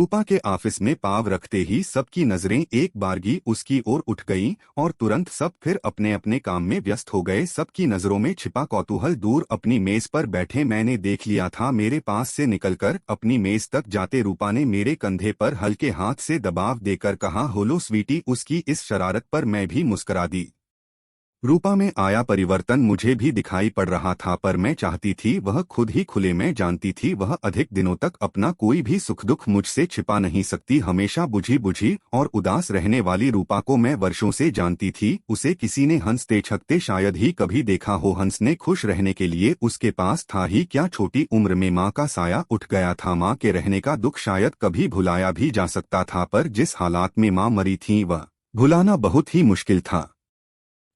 रूपा के ऑफिस में पाव रखते ही सबकी नजरें एक बारगी उसकी ओर उठ गईं और तुरंत सब फिर अपने अपने काम में व्यस्त हो गए। सबकी नजरों में छिपा कौतूहल दूर अपनी मेज पर बैठे मैंने देख लिया था। मेरे पास से निकलकर अपनी मेज तक जाते रूपा ने मेरे कंधे पर हल्के हाथ से दबाव देकर कहा, होलो स्वीटी। उसकी इस शरारत पर मैं भी मुस्कुरा दी। रूपा में आया परिवर्तन मुझे भी दिखाई पड़ रहा था, पर मैं चाहती थी वह खुद ही खुले। मैं जानती थी वह अधिक दिनों तक अपना कोई भी सुख दुख मुझसे छिपा नहीं सकती। हमेशा बुझी बुझी और उदास रहने वाली रूपा को मैं वर्षों से जानती थी। उसे किसी ने हंसते छकते शायद ही कभी देखा हो। हंसने खुश रहने के लिए उसके पास था ही क्या। छोटी उम्र में माँ का साया उठ गया था। माँ के रहने का दुख शायद कभी भुलाया भी जा सकता था, पर जिस हालात में माँ मरी थी वह भुलाना बहुत ही मुश्किल था।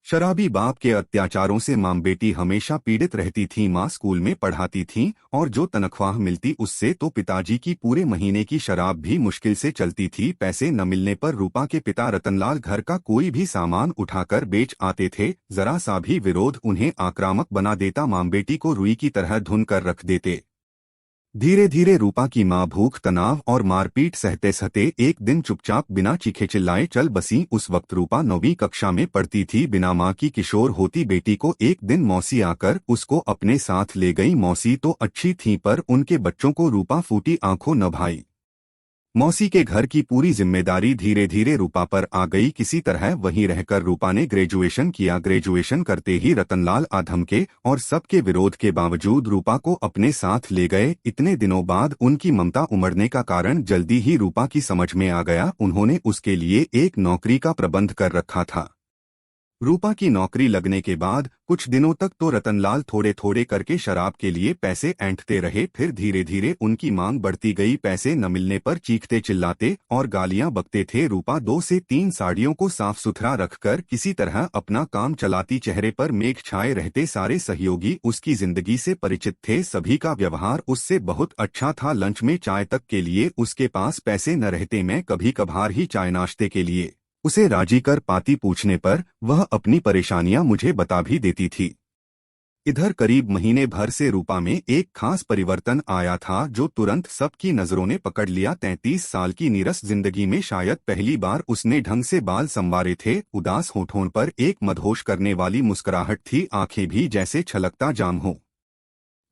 शराबी बाप के अत्याचारों से मां बेटी हमेशा पीड़ित रहती थी। मां स्कूल में पढ़ाती थी और जो तनख्वाह मिलती उससे तो पिताजी की पूरे महीने की शराब भी मुश्किल से चलती थी। पैसे न मिलने पर रूपा के पिता रतनलाल घर का कोई भी सामान उठाकर बेच आते थे। जरा सा भी विरोध उन्हें आक्रामक बना देता। मां बेटी को रुई की तरह धुन कर रख देते। धीरे धीरे रूपा की मां भूख तनाव और मारपीट सहते सहते एक दिन चुपचाप बिना चीखे चिल्लाए चल बसी। उस वक्त रूपा 9वीं कक्षा में पढ़ती थी। बिना मां की किशोर होती बेटी को एक दिन मौसी आकर उसको अपने साथ ले गई। मौसी तो अच्छी थी, पर उनके बच्चों को रूपा फूटी आंखों न भाई। मौसी के घर की पूरी जिम्मेदारी धीरे धीरे रूपा पर आ गई। किसी तरह वहीं रहकर रूपा ने ग्रेजुएशन किया। ग्रेजुएशन करते ही रतनलाल आधम के और सबके विरोध के बावजूद रूपा को अपने साथ ले गए। इतने दिनों बाद उनकी ममता उमड़ने का कारण जल्दी ही रूपा की समझ में आ गया। उन्होंने उसके लिए एक नौकरी का प्रबंध कर रखा था। रूपा की नौकरी लगने के बाद कुछ दिनों तक तो रतनलाल थोड़े थोड़े करके शराब के लिए पैसे ऐंठते रहे। फिर धीरे धीरे उनकी मांग बढ़ती गई। पैसे न मिलने पर चीखते चिल्लाते और गालियां बकते थे। रूपा 2 से 3 साड़ियों को साफ सुथरा रखकर किसी तरह अपना काम चलाती। चेहरे पर मेघ छाए रहते। सारे सहयोगी उसकी जिंदगी से परिचित थे। सभी का व्यवहार उससे बहुत अच्छा था। लंच में चाय तक के लिए उसके पास पैसे न रहते। मैं कभी कभार ही चाय नाश्ते के लिए उसे राजी कर पाती। पूछने पर वह अपनी परेशानियां मुझे बता भी देती थी। इधर करीब महीने भर से रूपा में एक खास परिवर्तन आया था जो तुरंत सबकी नजरों ने पकड़ लिया। 33 साल की नीरस जिंदगी में शायद पहली बार उसने ढंग से बाल संवारे थे। उदास होठों पर एक मदहोश करने वाली मुस्कुराहट थी। आंखें भी जैसे छलकता जाम हो।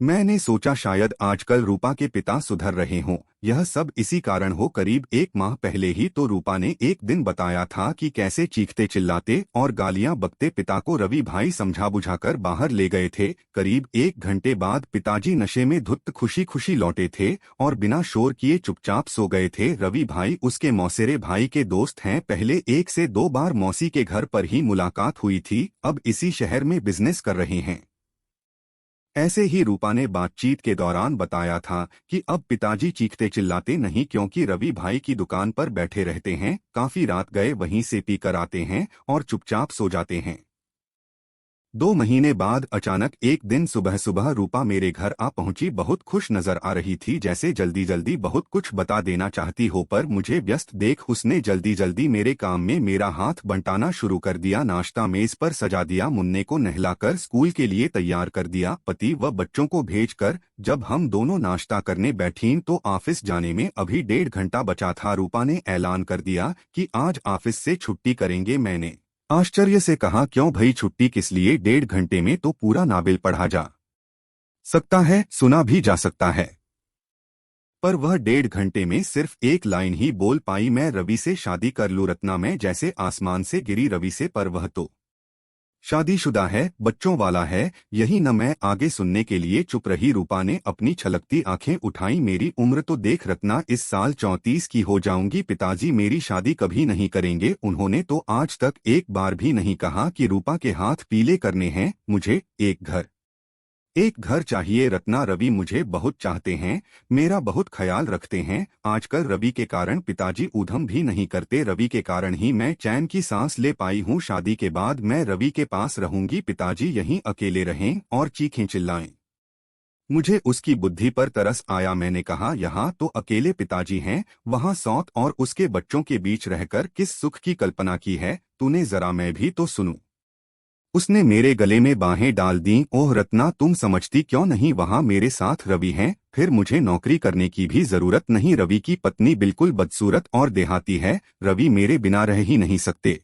मैंने सोचा शायद आजकल रूपा के पिता सुधर रहे हों। यह सब इसी कारण हो। करीब 1 माह पहले ही तो रूपा ने एक दिन बताया था कि कैसे चीखते चिल्लाते और गालियां बकते पिता को रवि भाई समझा बुझाकर बाहर ले गए थे। करीब 1 घंटे बाद पिताजी नशे में धुत खुशी खुशी लौटे थे और बिना शोर किए चुपचाप सो गए थे। रवि भाई उसके मौसेरे भाई के दोस्त हैं। पहले 1 से 2 बार मौसी के घर पर ही मुलाकात हुई थी। अब इसी शहर में बिजनेस कर रहे हैं। ऐसे ही रूपा ने बातचीत के दौरान बताया था कि अब पिताजी चीखते चिल्लाते नहीं, क्योंकि रवि भाई की दुकान पर बैठे रहते हैं। काफी रात गए वहीं से पी कर आते हैं और चुपचाप सो जाते हैं। 2 महीने बाद अचानक एक दिन सुबह सुबह रूपा मेरे घर आ पहुंची। बहुत खुश नजर आ रही थी, जैसे जल्दी जल्दी बहुत कुछ बता देना चाहती हो। पर मुझे व्यस्त देख उसने जल्दी जल्दी मेरे काम में मेरा हाथ बंटाना शुरू कर दिया। नाश्ता मेज पर सजा दिया। मुन्ने को नहलाकर स्कूल के लिए तैयार कर दिया। पति व बच्चों को भेजकर जब हम दोनों नाश्ता करने बैठीं तो ऑफिस जाने में अभी 1.5 घंटा बचा था। रूपा ने ऐलान कर दिया कि आज ऑफिस से छुट्टी करेंगे। मैंने आश्चर्य से कहा, क्यों भई छुट्टी किस लिए? 1.5 घंटे में तो पूरा नावल पढ़ा जा सकता है, सुना भी जा सकता है। पर वह 1.5 घंटे में सिर्फ एक लाइन ही बोल पाई, मैं रवि से शादी कर लूं रत्ना। मैं जैसे आसमान से गिरी रवि से। पर वह तो शादीशुदा है, बच्चों वाला है। यही न। मैं आगे सुनने के लिए चुप रही। रूपा ने अपनी छलकती आंखें उठाई। मेरी उम्र तो देख रत्ना, इस साल 34 की हो जाऊंगी। पिताजी मेरी शादी कभी नहीं करेंगे। उन्होंने तो आज तक एक बार भी नहीं कहा कि रूपा के हाथ पीले करने हैं। मुझे एक घर चाहिए रत्ना। रवि मुझे बहुत चाहते हैं, मेरा बहुत ख्याल रखते हैं। आजकल रवि के कारण पिताजी ऊधम भी नहीं करते। रवि के कारण ही मैं चैन की सांस ले पाई हूँ। शादी के बाद मैं रवि के पास रहूंगी। पिताजी यहीं अकेले रहें और चीखें चिल्लाएं। मुझे उसकी बुद्धि पर तरस आया। मैंने कहा, यहाँ तो अकेले पिताजी हैं, वहाँ सौत और उसके बच्चों के बीच रहकर किस सुख की कल्पना की है तूने? जरा मैं भी तो सुनूं। उसने मेरे गले में बाहें डाल दीं। ओह रत्ना, तुम समझती क्यों नहीं, वहाँ मेरे साथ रवि हैं, फिर मुझे नौकरी करने की भी जरूरत नहीं। रवि की पत्नी बिल्कुल बदसूरत और देहाती है, रवि मेरे बिना रह ही नहीं सकते।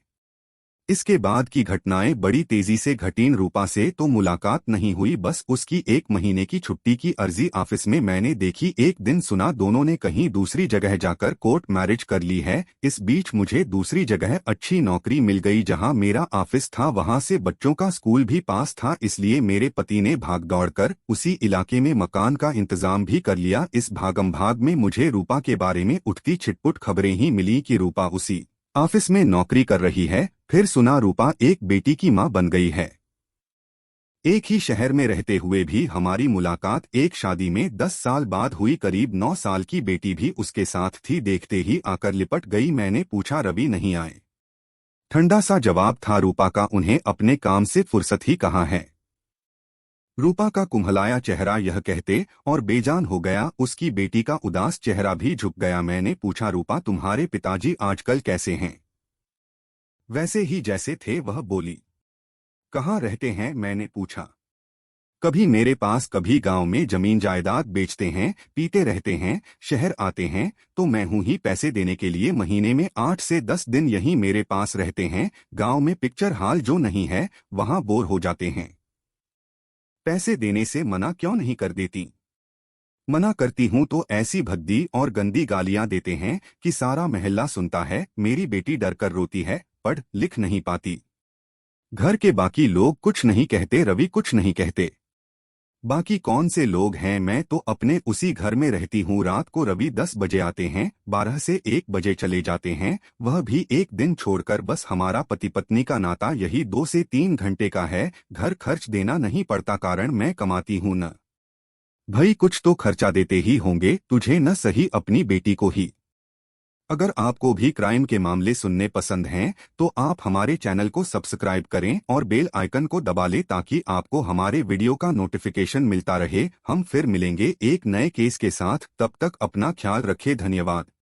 इसके बाद की घटनाएं बड़ी तेजी से घटीं। रूपा से तो मुलाकात नहीं हुई, बस उसकी 1 महीने की छुट्टी की अर्जी ऑफिस में मैंने देखी। एक दिन सुना दोनों ने कहीं दूसरी जगह जाकर कोर्ट मैरिज कर ली है। इस बीच मुझे दूसरी जगह अच्छी नौकरी मिल गई, जहां मेरा ऑफिस था वहां से बच्चों का स्कूल भी पास था, इसलिए मेरे पति ने भाग दौड़ कर उसी इलाके में मकान का इंतजाम भी कर लिया। इस भागम भाग में मुझे रूपा के बारे में उठती छिटपुट खबरें ही मिली कि रूपा उसी ऑफिस में नौकरी कर रही है। फिर सुना रूपा एक बेटी की मां बन गई है। एक ही शहर में रहते हुए भी हमारी मुलाकात एक शादी में 10 साल बाद हुई। करीब 9 साल की बेटी भी उसके साथ थी। देखते ही आकर लिपट गई। मैंने पूछा रवि नहीं आए? ठंडा सा जवाब था रूपा का, उन्हें अपने काम से फुर्सत ही कहाँ है। रूपा का कुम्हलाया चेहरा यह कहते और बेजान हो गया। उसकी बेटी का उदास चेहरा भी झुक गया। मैंने पूछा रूपा, तुम्हारे पिताजी आजकल कैसे हैं? वैसे ही जैसे थे, वह बोली। कहाँ रहते हैं? मैंने पूछा। कभी मेरे पास, कभी गांव में जमीन जायदाद बेचते हैं, पीते रहते हैं। शहर आते हैं तो मैं हूं ही पैसे देने के लिए। महीने में 8 से 10 दिन यहीं मेरे पास रहते हैं। गांव में पिक्चर हॉल जो नहीं है, वहां बोर हो जाते हैं। पैसे देने से मना क्यों नहीं कर देती? मना करती हूं तो ऐसी भद्दी और गंदी गालियां देते हैं कि सारा मोहल्ला सुनता है। मेरी बेटी डर कर रोती है, पढ़ लिख नहीं पाती। घर के बाकी लोग कुछ नहीं कहते, रवि कुछ नहीं कहते। बाकी कौन से लोग हैं, मैं तो अपने उसी घर में रहती हूँ। रात को रवि 10 बजे आते हैं, 12 से 1 बजे चले जाते हैं, वह भी एक दिन छोड़कर। बस हमारा पति पत्नी का नाता यही 2 से 3 घंटे का है। घर खर्च देना नहीं पड़ता, कारण मैं कमाती हूँ न। भाई कुछ तो खर्चा देते ही होंगे, तुझे न सही अपनी बेटी को ही। अगर आपको भी क्राइम के मामले सुनने पसंद हैं तो आप हमारे चैनल को सब्सक्राइब करें और बेल आइकन को दबा लें, ताकि आपको हमारे वीडियो का नोटिफिकेशन मिलता रहे। हम फिर मिलेंगे एक नए केस के साथ, तब तक अपना ख्याल रखें। धन्यवाद।